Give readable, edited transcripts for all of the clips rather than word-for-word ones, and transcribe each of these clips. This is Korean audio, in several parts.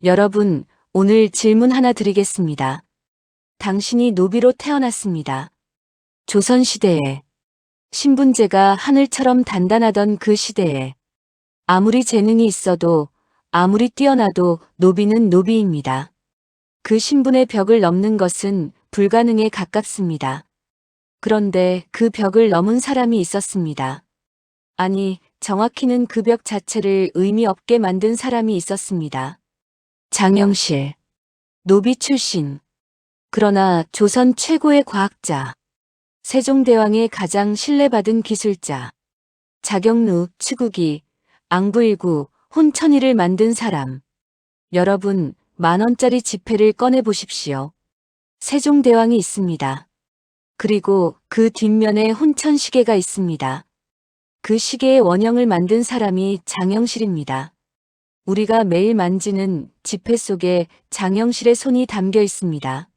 여러분, 오늘 질문 하나 드리겠습니다. 당신이 노비로 태어났습니다. 조선시대에 신분제가 하늘처럼 단단하던 그 시대에 아무리 재능이 있어도 아무리 뛰어나도 노비는 노비입니다. 그 신분의 벽을 넘는 것은 불가능에 가깝습니다. 그런데 그 벽을 넘은 사람이 있었습니다. 아니, 정확히는 그 벽 자체를 의미 없게 만든 사람이 있었습니다. 장영실, 노비 출신. 그러나 조선 최고의 과학자, 세종대왕의 가장 신뢰받은 기술자, 자경루, 추구기, 앙부일구, 혼천이를 만든 사람. 여러분, 10,000원짜리 지폐를 꺼내 보십시오. 세종대왕이 있습니다. 그리고 그 뒷면에 혼천시계가 있습니다. 그 시계의 원형을 만든 사람이 장영실입니다. 우리가 매일 만지는 지폐 속에 장영실의 손이 담겨 있습니다.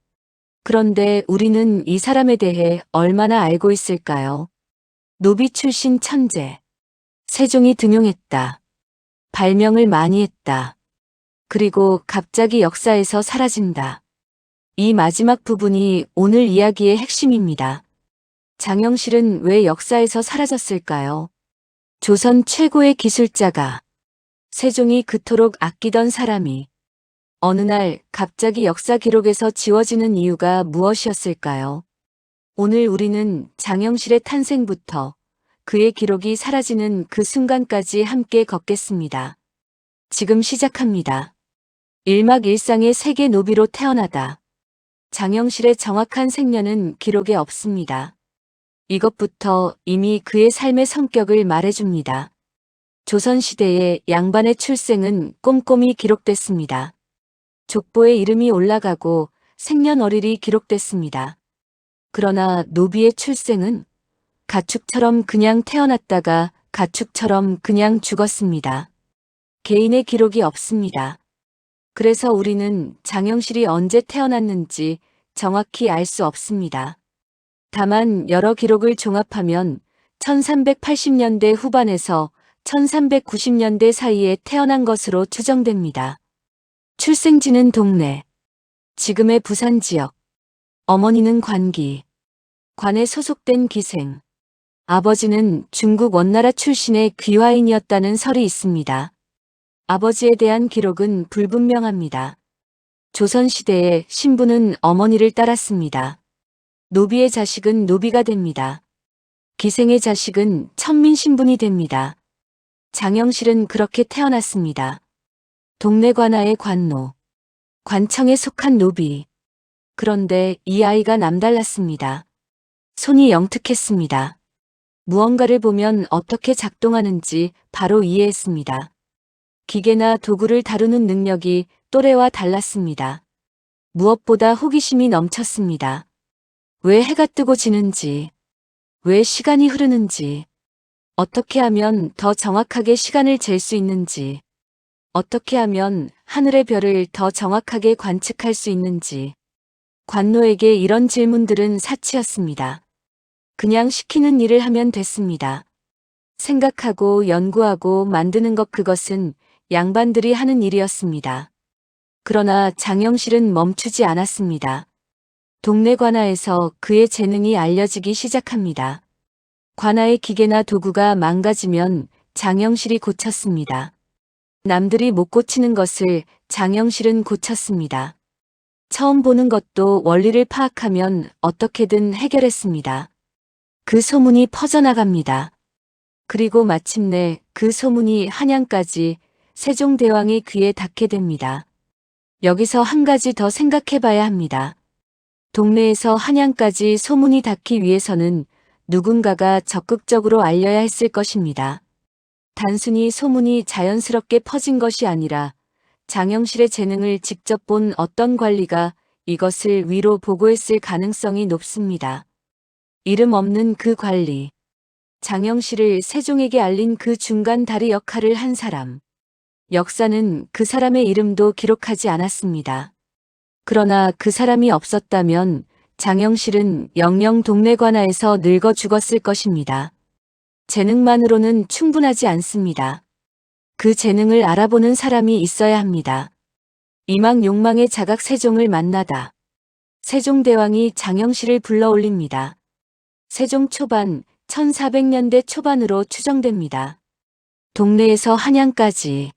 그런데 우리는 이 사람에 대해 얼마나 알고 있을까요? 노비 출신 천재. 세종이 등용했다. 발명을 많이 했다. 그리고 갑자기 역사에서 사라진다. 이 마지막 부분이 오늘 이야기의 핵심입니다. 장영실은 왜 역사에서 사라졌을까요? 조선 최고의 기술자가, 세종이 그토록 아끼던 사람이 어느 날 갑자기 역사 기록에서 지워지는 이유가 무엇이었을까요? 오늘 우리는 장영실의 탄생부터 그의 기록이 사라지는 그 순간까지 함께 걷겠습니다. 지금 시작합니다. 일막일상의 세계 노비로 태어나다. 장영실의 정확한 생년은 기록에 없습니다. 이것부터 이미 그의 삶의 성격을 말해줍니다. 조선시대의 양반의 출생은 꼼꼼히 기록됐습니다. 족보에 이름이 올라가고 생년월일이 기록됐습니다. 그러나 노비의 출생은 가축처럼 그냥 태어났다가 가축처럼 그냥 죽었습니다. 개인의 기록이 없습니다. 그래서 우리는 장영실이 언제 태어났는지 정확히 알 수 없습니다. 다만 여러 기록을 종합하면 1380년대 후반에서 1390년대 사이에 태어난 것으로 추정됩니다. 출생지는 동네, 지금의 부산 지역, 어머니는 관기, 관에 소속된 기생, 아버지는 중국 원나라 출신의 귀화인이었다는 설이 있습니다. 아버지에 대한 기록은 불분명합니다. 조선시대에 신부는 어머니를 따랐습니다. 노비의 자식은 노비가 됩니다. 기생의 자식은 천민 신분이 됩니다. 장영실은 그렇게 태어났습니다. 동네 관아의 관노, 관청에 속한 노비. 그런데 이 아이가 남달랐습니다. 손이 영특했습니다. 무언가를 보면 어떻게 작동하는지 바로 이해했습니다. 기계나 도구를 다루는 능력이 또래와 달랐습니다. 무엇보다 호기심이 넘쳤습니다. 왜 해가 뜨고 지는지, 왜 시간이 흐르는지, 어떻게 하면 더 정확하게 시간을 잴 수 있는지, 어떻게 하면 하늘의 별을 더 정확하게 관측할 수 있는지. 관노에게 이런 질문들은 사치였습니다. 그냥 시키는 일을 하면 됐습니다. 생각하고 연구하고 만드는 것, 그것은 양반들이 하는 일이었습니다. 그러나 장영실은 멈추지 않았습니다. 동네 관아에서 그의 재능이 알려지기 시작합니다. 관아의 기계나 도구가 망가지면 장영실이 고쳤습니다. 남들이 못 고치는 것을 장영실은 고쳤습니다. 처음 보는 것도 원리를 파악하면 어떻게든 해결했습니다. 그 소문이 퍼져나갑니다. 그리고 마침내 그 소문이 한양까지 세종대왕의 귀에 닿게 됩니다. 여기서 한 가지 더 생각해 봐야 합니다. 동네에서 한양까지 소문이 닿기 위해서는 누군가가 적극적으로 알려야 했을 것입니다. 단순히 소문이 자연스럽게 퍼진 것이 아니라 장영실의 재능을 직접 본 어떤 관리가 이것을 위로 보고했을 가능성이 높습니다. 이름 없는 그 관리. 장영실을 세종에게 알린 그 중간 다리 역할을 한 사람. 역사는 그 사람의 이름도 기록하지 않았습니다. 그러나 그 사람이 없었다면 장영실은 영영 동네 관아에서 늙어 죽었을 것입니다. 재능만으로는 충분하지 않습니다. 그 재능을 알아보는 사람이 있어야 합니다. 이망 욕망의 자각 세종을 만나다. 세종대왕이 장영실을 불러올립니다. 세종 초반 1400년대 초반으로 추정됩니다. 동네에서 한양까지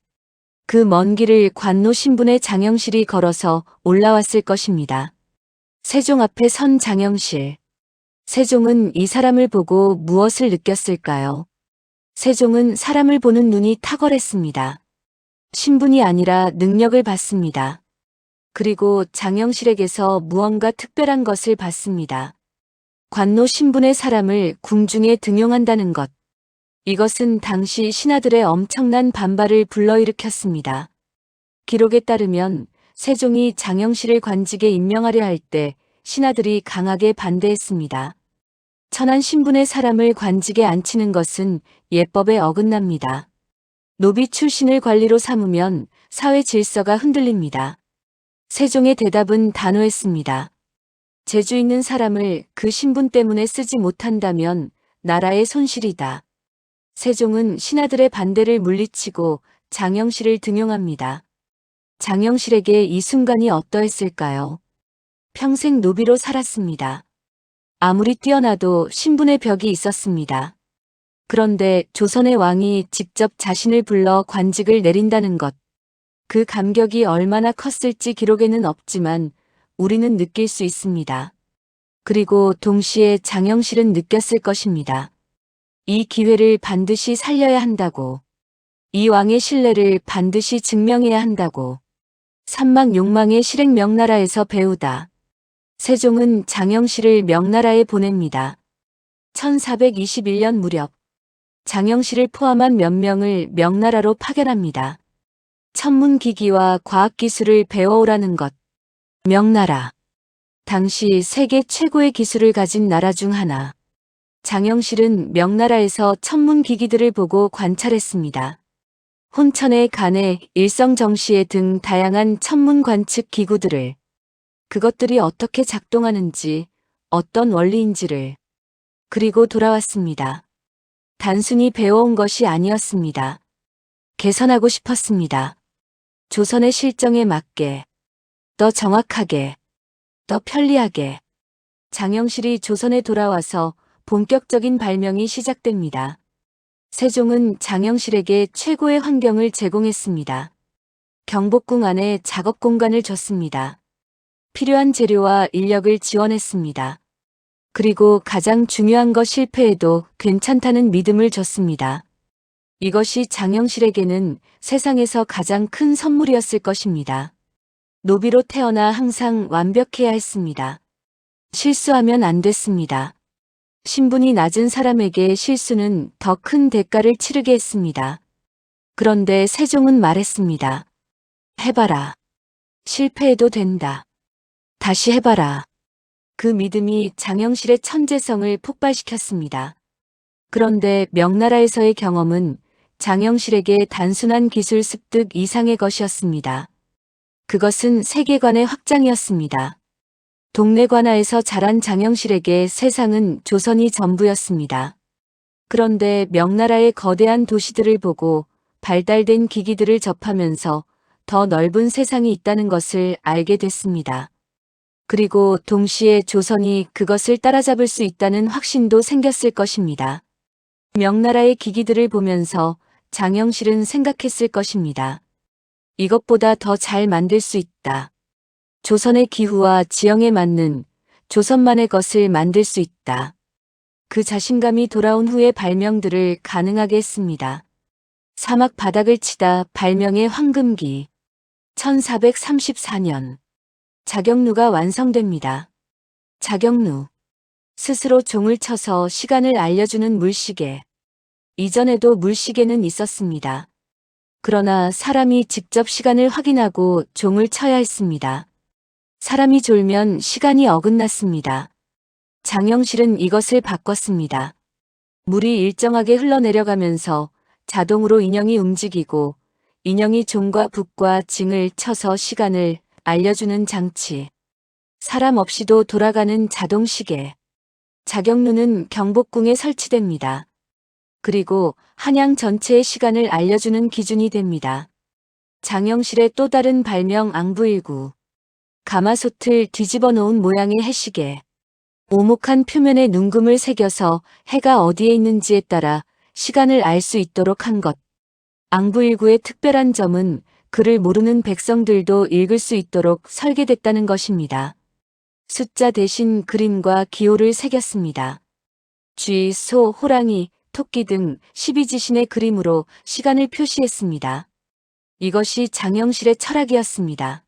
그 먼 길을 관노 신분의 장영실이 걸어서 올라왔을 것입니다. 세종 앞에 선 장영실. 세종은 이 사람을 보고 무엇을 느꼈을까요? 세종은 사람을 보는 눈이 탁월했습니다. 신분이 아니라 능력을 봤습니다. 그리고 장영실에게서 무언가 특별한 것을 봤습니다. 관노 신분의 사람을 궁중에 등용한다는 것. 이것은 당시 신하들의 엄청난 반발을 불러일으켰습니다. 기록에 따르면 세종이 장영실을 관직에 임명하려 할 때 신하들이 강하게 반대했습니다. 천한 신분의 사람을 관직에 앉히는 것은 예법에 어긋납니다. 노비 출신을 관리로 삼으면 사회 질서가 흔들립니다. 세종의 대답은 단호했습니다. 재주 있는 사람을 그 신분 때문에 쓰지 못한다면 나라의 손실이다. 세종은 신하들의 반대를 물리치고 장영실을 등용합니다. 장영실에게 이 순간이 어떠했을까요? 평생 노비로 살았습니다. 아무리 뛰어나도 신분의 벽이 있었습니다. 그런데 조선의 왕이 직접 자신을 불러 관직을 내린다는 것. 그 감격이 얼마나 컸을지 기록에는 없지만 우리는 느낄 수 있습니다. 그리고 동시에 장영실은 느꼈을 것입니다. 이 기회를 반드시 살려야 한다고. 이 왕의 신뢰를 반드시 증명해야 한다고. 삼막 욕망의 실행 명나라에서 배우다. 세종은 장영실을 명나라에 보냅니다. 1421년 무렵 장영실을 포함한 몇 명을 명나라로 파견합니다. 천문기기와 과학기술을 배워오라는 것. 명나라. 당시 세계 최고의 기술을 가진 나라 중 하나. 장영실은 명나라에서 천문기기들을 보고 관찰했습니다. 혼천의 간에 일성정시에 등 다양한 천문 관측 기구들을, 그것들이 어떻게 작동하는지, 어떤 원리인지를, 그리고 돌아왔습니다. 단순히 배워온 것이 아니었습니다. 개선하고 싶었습니다. 조선의 실정에 맞게, 더 정확하게, 더 편리하게. 장영실이 조선에 돌아와서 본격적인 발명이 시작됩니다. 세종은 장영실에게 최고의 환경을 제공했습니다. 경복궁 안에 작업 공간을 줬습니다. 필요한 재료와 인력을 지원했습니다. 그리고 가장 중요한 것 실패해도 괜찮다는 믿음을 줬습니다. 이것이 장영실에게는 세상에서 가장 큰 선물이었을 것입니다. 노비로 태어나 항상 완벽해야 했습니다. 실수하면 안 됐습니다. 신분이 낮은 사람에게 실수는 더 큰 대가를 치르게 했습니다. 그런데 세종은 말했습니다. 해봐라. 실패해도 된다. 다시 해봐라. 그 믿음이 장영실의 천재성을 폭발시켰습니다. 그런데 명나라에서의 경험은 장영실에게 단순한 기술 습득 이상의 것이었습니다. 그것은 세계관의 확장이었습니다. 동네 관아에서 자란 장영실에게 세상은 조선이 전부였습니다. 그런데 명나라의 거대한 도시들을 보고 발달된 기기들을 접하면서 더 넓은 세상이 있다는 것을 알게 됐습니다. 그리고 동시에 조선이 그것을 따라잡을 수 있다는 확신도 생겼을 것입니다. 명나라의 기기들을 보면서 장영실은 생각했을 것입니다. 이것보다 더 잘 만들 수 있다. 조선의 기후와 지형에 맞는 조선만의 것을 만들 수 있다. 그 자신감이 돌아온 후의 발명들을 가능하게 했습니다. 사막 바닥을 치다 발명의 황금기. 1434년. 자경루가 완성됩니다. 자경루. 스스로 종을 쳐서 시간을 알려주는 물시계. 이전에도 물시계는 있었습니다. 그러나 사람이 직접 시간을 확인하고 종을 쳐야 했습니다. 사람이 졸면 시간이 어긋났습니다. 장영실은 이것을 바꿨습니다. 물이 일정하게 흘러내려가면서 자동으로 인형이 움직이고 인형이 종과 붓과 징을 쳐서 시간을 알려주는 장치. 사람 없이도 돌아가는 자동시계. 자경루는 경복궁에 설치됩니다. 그리고 한양 전체의 시간을 알려주는 기준이 됩니다. 장영실의 또 다른 발명 앙부일구. 가마솥을 뒤집어 놓은 모양의 해시계. 오목한 표면에 눈금을 새겨서 해가 어디에 있는지에 따라 시간을 알 수 있도록 한 것. 앙부일구의 특별한 점은 글을 모르는 백성들도 읽을 수 있도록 설계됐다는 것입니다. 숫자 대신 그림과 기호를 새겼습니다. 쥐, 소, 호랑이, 토끼 등 12지신의 그림으로 시간을 표시했습니다. 이것이 장영실의 철학이었습니다.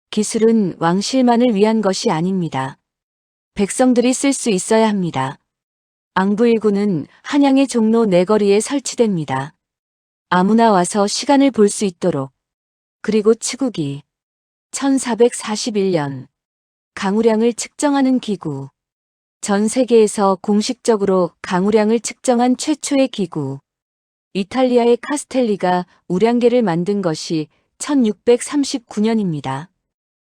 기술은 왕실만을 위한 것이 아닙니다. 백성들이 쓸 수 있어야 합니다. 앙부일구는 한양의 종로 네거리에 설치됩니다. 아무나 와서 시간을 볼 수 있도록. 그리고 치국이 1441년 강우량을 측정하는 기구. 전 세계에서 공식적으로 강우량을 측정한 최초의 기구. 이탈리아의 카스텔리가 우량계를 만든 것이 1639년입니다.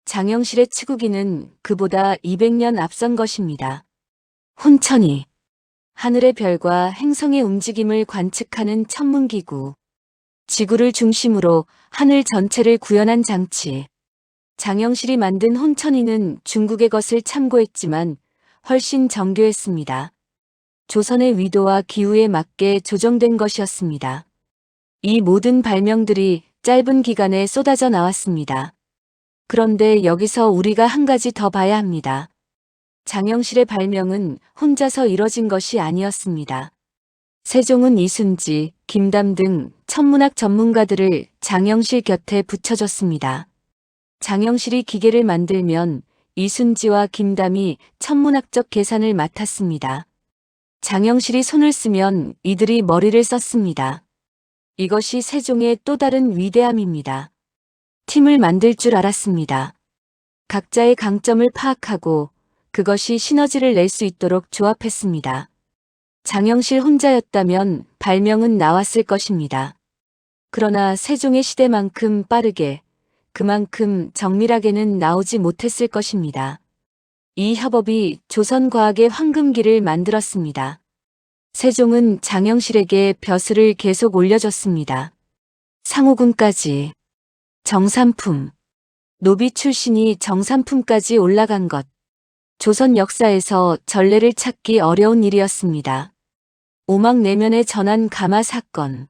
장영실의 치국이는 그보다 200년 앞선 것입니다. 혼천이 하늘의 별과 행성의 움직임을 관측하는 천문기구. 지구를 중심으로 하늘 전체를 구현한 장치. 장영실이 만든 혼천이는 중국의 것을 참고했지만 훨씬 정교했습니다. 조선의 위도와 기후에 맞게 조정된 것이었습니다. 이 모든 발명들이 짧은 기간에 쏟아져 나왔습니다. 그런데 여기서 우리가 한 가지 더 봐야 합니다. 장영실의 발명은 혼자서 이뤄진 것이 아니었습니다. 세종은 이순지, 김담 등 천문학 전문가들을 장영실 곁에 붙여줬습니다. 장영실이 기계를 만들면 이순지와 김담이 천문학적 계산을 맡았습니다. 장영실이 손을 쓰면 이들이 머리를 썼습니다. 이것이 세종의 또 다른 위대함입니다. 팀을 만들 줄 알았습니다. 각자의 강점을 파악하고 그것이 시너지를 낼 수 있도록 조합했습니다. 장영실 혼자였다면 발명은 나왔을 것입니다. 그러나 세종의 시대만큼 빠르게, 그만큼 정밀하게는 나오지 못했을 것입니다. 이 협업이 조선 과학의 황금기를 만들었습니다. 세종은 장영실에게 벼슬을 계속 올려줬습니다. 상호군까지. 정삼품. 노비 출신이 정삼품까지 올라간 것. 조선 역사에서 전례를 찾기 어려운 일이었습니다. 오막내면에 전한 가마 사건.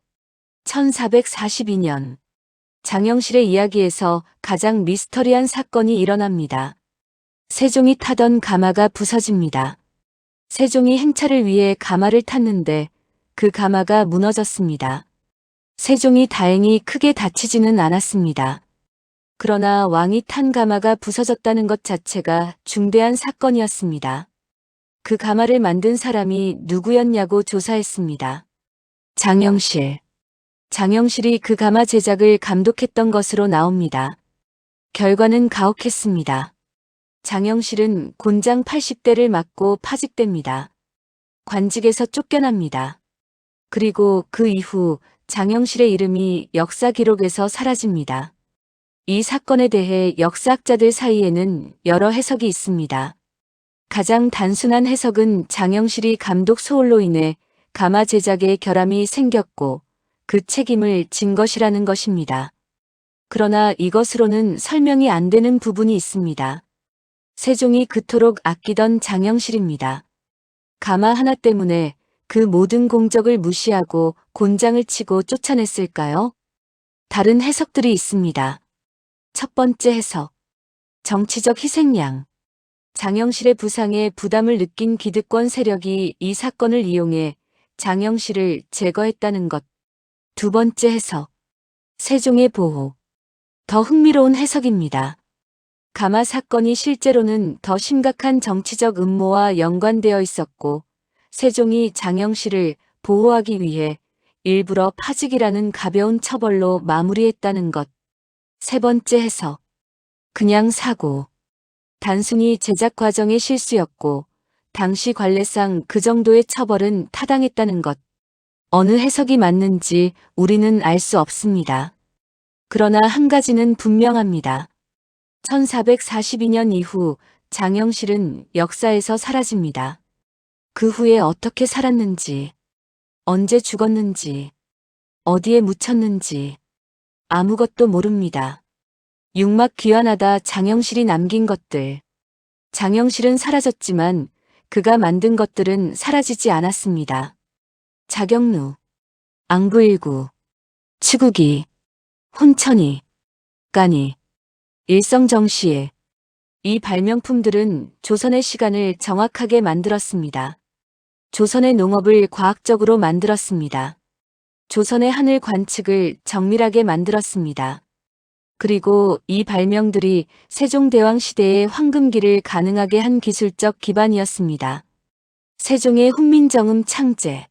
1442년. 장영실의 이야기에서 가장 미스터리한 사건이 일어납니다. 세종이 타던 가마가 부서집니다. 세종이 행차를 위해 가마를 탔는데 그 가마가 무너졌습니다. 세종이 다행히 크게 다치지는 않았습니다. 그러나 왕이 탄 가마가 부서졌다는 것 자체가 중대한 사건이었습니다. 그 가마를 만든 사람이 누구였냐고 조사했습니다. 장영실. 장영실이 그 가마 제작을 감독했던 것으로 나옵니다. 결과는 가혹했습니다. 장영실은 곤장 80대를 맞고 파직됩니다. 관직에서 쫓겨납니다. 그리고 그 이후 장영실의 이름이 역사 기록에서 사라집니다. 이 사건에 대해 역사학자들 사이에는 여러 해석이 있습니다. 가장 단순한 해석은 장영실이 감독 소홀로 인해 가마 제작에 결함이 생겼고 그 책임을 진 것이라는 것입니다. 그러나 이것으로는 설명이 안 되는 부분이 있습니다. 세종이 그토록 아끼던 장영실입니다. 가마 하나 때문에 그 모든 공적을 무시하고 곤장을 치고 쫓아냈을까요? 다른 해석들이 있습니다. 첫 번째 해석. 정치적 희생양. 장영실의 부상에 부담을 느낀 기득권 세력이 이 사건을 이용해 장영실을 제거했다는 것. 두 번째 해석. 세종의 보호. 더 흥미로운 해석입니다. 가마 사건이 실제로는 더 심각한 정치적 음모와 연관되어 있었고 세종이 장영실을 보호하기 위해 일부러 파직이라는 가벼운 처벌로 마무리했다는 것. 세 번째 해석. 그냥 사고. 단순히 제작 과정의 실수였고 당시 관례상 그 정도의 처벌은 타당했다는 것. 어느 해석이 맞는지 우리는 알 수 없습니다. 그러나 한 가지는 분명합니다. 1442년 이후 장영실은 역사에서 사라집니다. 그 후에 어떻게 살았는지, 언제 죽었는지, 어디에 묻혔는지, 아무것도 모릅니다. 육막 귀환하다 장영실이 남긴 것들. 장영실은 사라졌지만 그가 만든 것들은 사라지지 않았습니다. 자경루, 앙부일구, 치국이, 혼천이, 간이, 일성정시에 이 발명품들은 조선의 시간을 정확하게 만들었습니다. 조선의 농업을 과학적으로 만들었습니다. 조선의 하늘 관측을 정밀하게 만들었습니다. 그리고 이 발명들이 세종대왕 시대의 황금기를 가능하게 한 기술적 기반이었습니다. 세종의 훈민정음 창제.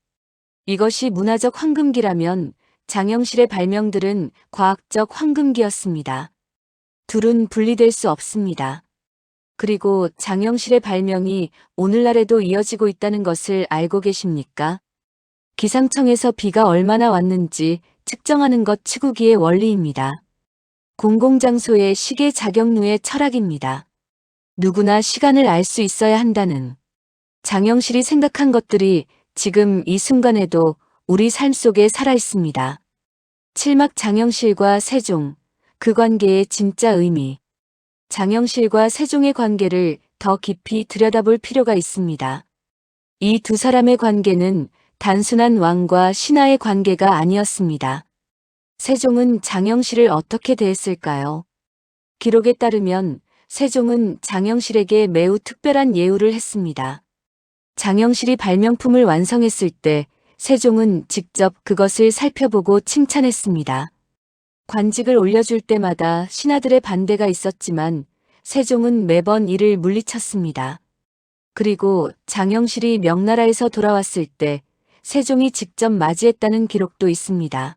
이것이 문화적 황금기라면 장영실의 발명들은 과학적 황금기였습니다. 둘은 분리될 수 없습니다. 그리고 장영실의 발명이 오늘날에도 이어지고 있다는 것을 알고 계십니까? 기상청에서 비가 얼마나 왔는지 측정하는 것 치구기의 원리입니다. 공공장소의 시계 자경루의 철학입니다. 누구나 시간을 알 수 있어야 한다는 장영실이 생각한 것들이 지금 이 순간에도 우리 삶 속에 살아 있습니다. 칠막 장영실과 세종, 그 관계의 진짜 의미. 장영실과 세종의 관계를 더 깊이 들여다볼 필요가 있습니다. 이 두 사람의 관계는 단순한 왕과 신하의 관계가 아니었습니다. 세종은 장영실을 어떻게 대했을까요? 기록에 따르면 세종은 장영실에게 매우 특별한 예우를 했습니다. 장영실이 발명품을 완성했을 때 세종은 직접 그것을 살펴보고 칭찬했습니다. 관직을 올려줄 때마다 신하들의 반대가 있었지만 세종은 매번 이를 물리쳤습니다. 그리고 장영실이 명나라에서 돌아왔을 때 세종이 직접 맞이했다는 기록도 있습니다.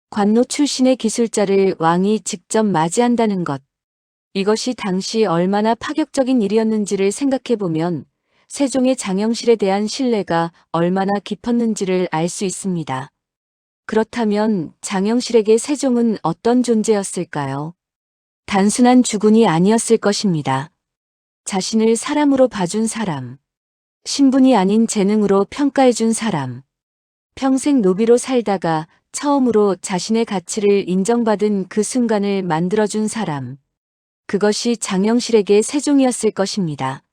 관노 출신의 기술자를 왕이 직접 맞이한다는 것. 이것이 당시 얼마나 파격적인 일이었는지를 생각해보면 세종의 장영실에 대한 신뢰가 얼마나 깊었는지를 알 수 있습니다. 그렇다면 장영실에게 세종은 어떤 존재였을까요? 단순한 주군이 아니었을 것입니다. 자신을 사람으로 봐준 사람, 신분이 아닌 재능으로 평가해준 사람, 평생 노비로 살다가 처음으로 자신의 가치를 인정받은 그 순간을 만들어준 사람. 그것이 장영실에게 세종이었을 것입니다.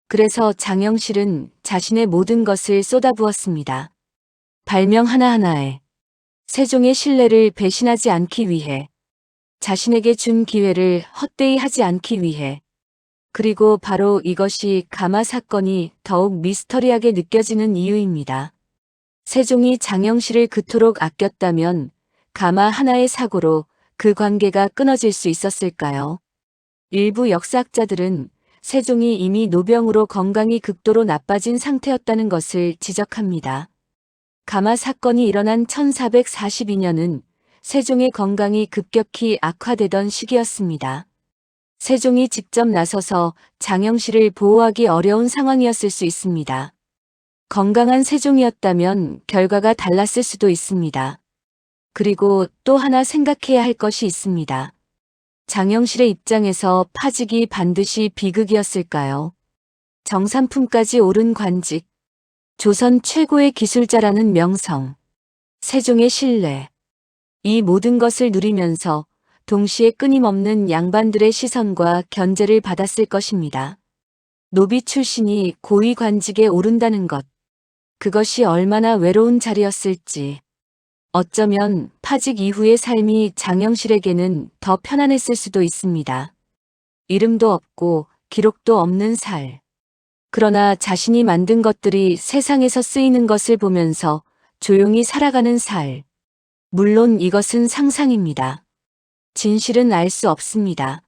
그래서 장영실은 자신의 모든 것을 쏟아부었습니다. 발명 하나하나에 세종의 신뢰를 배신하지 않기 위해, 자신에게 준 기회를 헛되이 하지 않기 위해, 그리고 바로 이것이 가마 사건이 더욱 미스터리하게 느껴지는 이유입니다. 세종이 장영실을 그토록 아꼈다면 가마 하나의 사고로 그 관계가 끊어질 수 있었을까요? 일부 역사학자들은 세종이 이미 노병으로 건강이 극도로 나빠진 상태였다는 것을 지적합니다. 가마 사건이 일어난 1442년은 세종의 건강이 급격히 악화되던 시기였습니다. 세종이 직접 나서서 장영실을 보호하기 어려운 상황이었을 수 있습니다. 건강한 세종이었다면 결과가 달랐을 수도 있습니다. 그리고 또 하나 생각해야 할 것이 있습니다. 장영실의 입장에서 파직이 반드시 비극이었을까요? 정삼품까지 오른 관직, 조선 최고의 기술자라는 명성, 세종의 신뢰, 이 모든 것을 누리면서 동시에 끊임없는 양반들의 시선과 견제를 받았을 것입니다. 노비 출신이 고위 관직에 오른다는 것, 그것이 얼마나 외로운 자리였을지. 어쩌면 파직 이후의 삶이 장영실에게는 더 편안했을 수도 있습니다. 이름도 없고 기록도 없는 살. 그러나 자신이 만든 것들이 세상에서 쓰이는 것을 보면서 조용히 살아가는 살. 물론 이것은 상상입니다. 진실은 알 수 없습니다.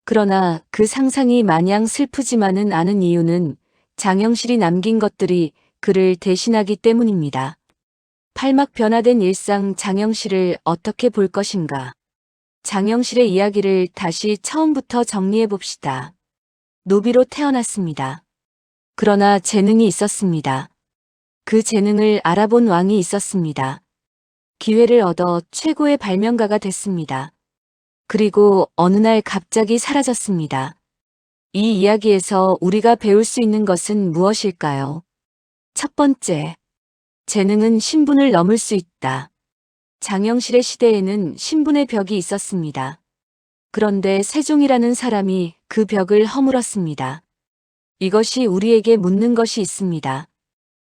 그러나 그 상상이 마냥 슬프지만은 않은 이유는 장영실이 남긴 것들이 그를 대신하기 때문입니다. 팔막 변화된 일상 장영실을 어떻게 볼 것인가? 장영실의 이야기를 다시 처음부터 정리해 봅시다. 노비로 태어났습니다. 그러나 재능이 있었습니다. 그 재능을 알아본 왕이 있었습니다. 기회를 얻어 최고의 발명가가 됐습니다. 그리고 어느 날 갑자기 사라졌습니다. 이 이야기에서 우리가 배울 수 있는 것은 무엇일까요? 첫 번째, 재능은 신분을 넘을 수 있다. 장영실의 시대에는 신분의 벽이 있었습니다. 그런데 세종이라는 사람이 그 벽을 허물었습니다. 이것이 우리에게 묻는 것이 있습니다.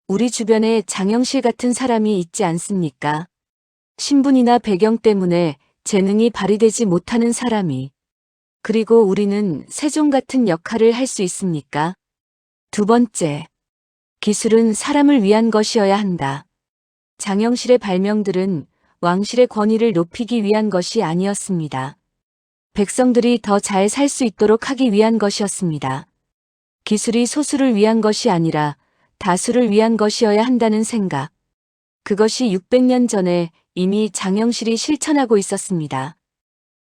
우리 주변에 장영실 같은 사람이 있지 않습니까? 신분이나 배경 때문에 재능이 발휘되지 못하는 사람이. 그리고 우리는 세종 같은 역할을 할 수 있습니까? 두 번째, 기술은 사람을 위한 것이어야 한다. 장영실의 발명들은 왕실의 권위를 높이기 위한 것이 아니었습니다. 백성들이 더 잘 살 수 있도록 하기 위한 것이었습니다. 기술이 소수를 위한 것이 아니라 다수를 위한 것이어야 한다는 생각. 그것이 600년 전에 이미 장영실이 실천하고 있었습니다.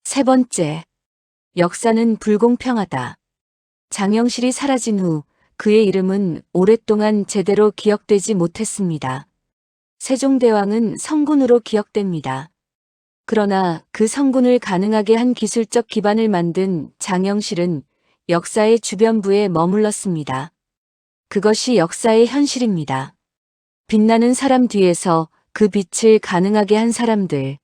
세 번째, 역사는 불공평하다. 장영실이 사라진 후 그의 이름은 오랫동안 제대로 기억되지 못했습니다. 세종대왕은 성군으로 기억됩니다. 그러나 그 성군을 가능하게 한 기술적 기반을 만든 장영실은 역사의 주변부에 머물렀습니다. 그것이 역사의 현실입니다. 빛나는 사람 뒤에서 그 빛을 가능하게 한 사람들.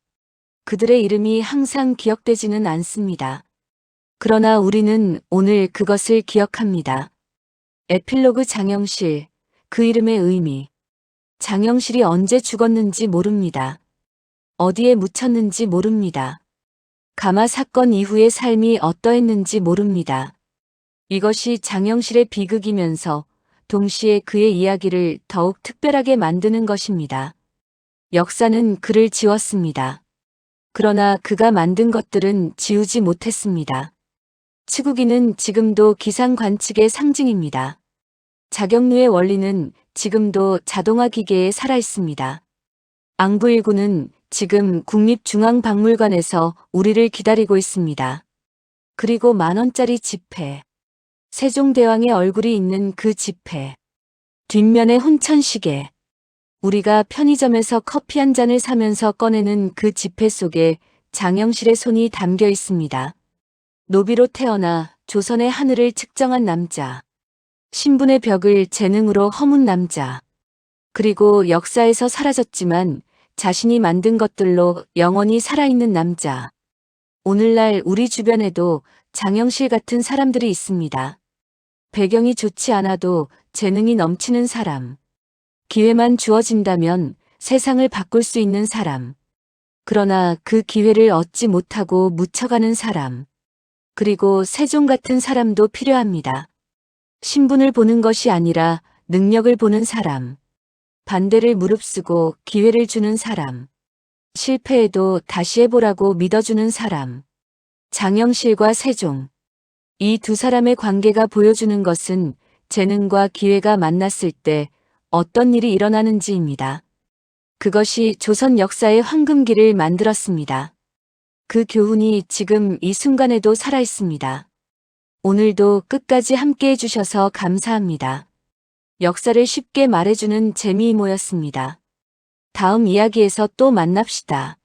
그들의 이름이 항상 기억되지는 않습니다. 그러나 우리는 오늘 그것을 기억합니다. 에필로그 장영실, 그 이름의 의미. 장영실이 언제 죽었는지 모릅니다. 어디에 묻혔는지 모릅니다. 가마 사건 이후의 삶이 어떠했는지 모릅니다. 이것이 장영실의 비극이면서 동시에 그의 이야기를 더욱 특별하게 만드는 것입니다. 역사는 그를 지웠습니다. 그러나 그가 만든 것들은 지우지 못했습니다. 치국이는 지금도 기상 관측의 상징입니다. 자경루의 원리는 지금도 자동화 기계에 살아있습니다. 앙부일구는 지금 국립중앙박물관에서 우리를 기다리고 있습니다. 그리고 10,000원짜리 지폐. 세종대왕의 얼굴이 있는 그 지폐. 뒷면에 혼천시계. 우리가 편의점에서 커피 한 잔을 사면서 꺼내는 그 지폐 속에 장영실의 손이 담겨 있습니다. 노비로 태어나 조선의 하늘을 측정한 남자. 신분의 벽을 재능으로 허문 남자. 그리고 역사에서 사라졌지만 자신이 만든 것들로 영원히 살아있는 남자. 오늘날 우리 주변에도 장영실 같은 사람들이 있습니다. 배경이 좋지 않아도 재능이 넘치는 사람. 기회만 주어진다면 세상을 바꿀 수 있는 사람. 그러나 그 기회를 얻지 못하고 묻혀가는 사람. 그리고 세종 같은 사람도 필요합니다. 신분을 보는 것이 아니라 능력을 보는 사람. 반대를 무릅쓰고 기회를 주는 사람. 실패해도 다시 해보라고 믿어주는 사람. 장영실과 세종. 이 두 사람의 관계가 보여주는 것은 재능과 기회가 만났을 때 어떤 일이 일어나는지입니다. 그것이 조선 역사의 황금기를 만들었습니다. 그 교훈이 지금 이 순간에도 살아있습니다. 오늘도 끝까지 함께 해주셔서 감사합니다. 역사를 쉽게 말해주는 재미이모였습니다. 다음 이야기에서 또 만납시다.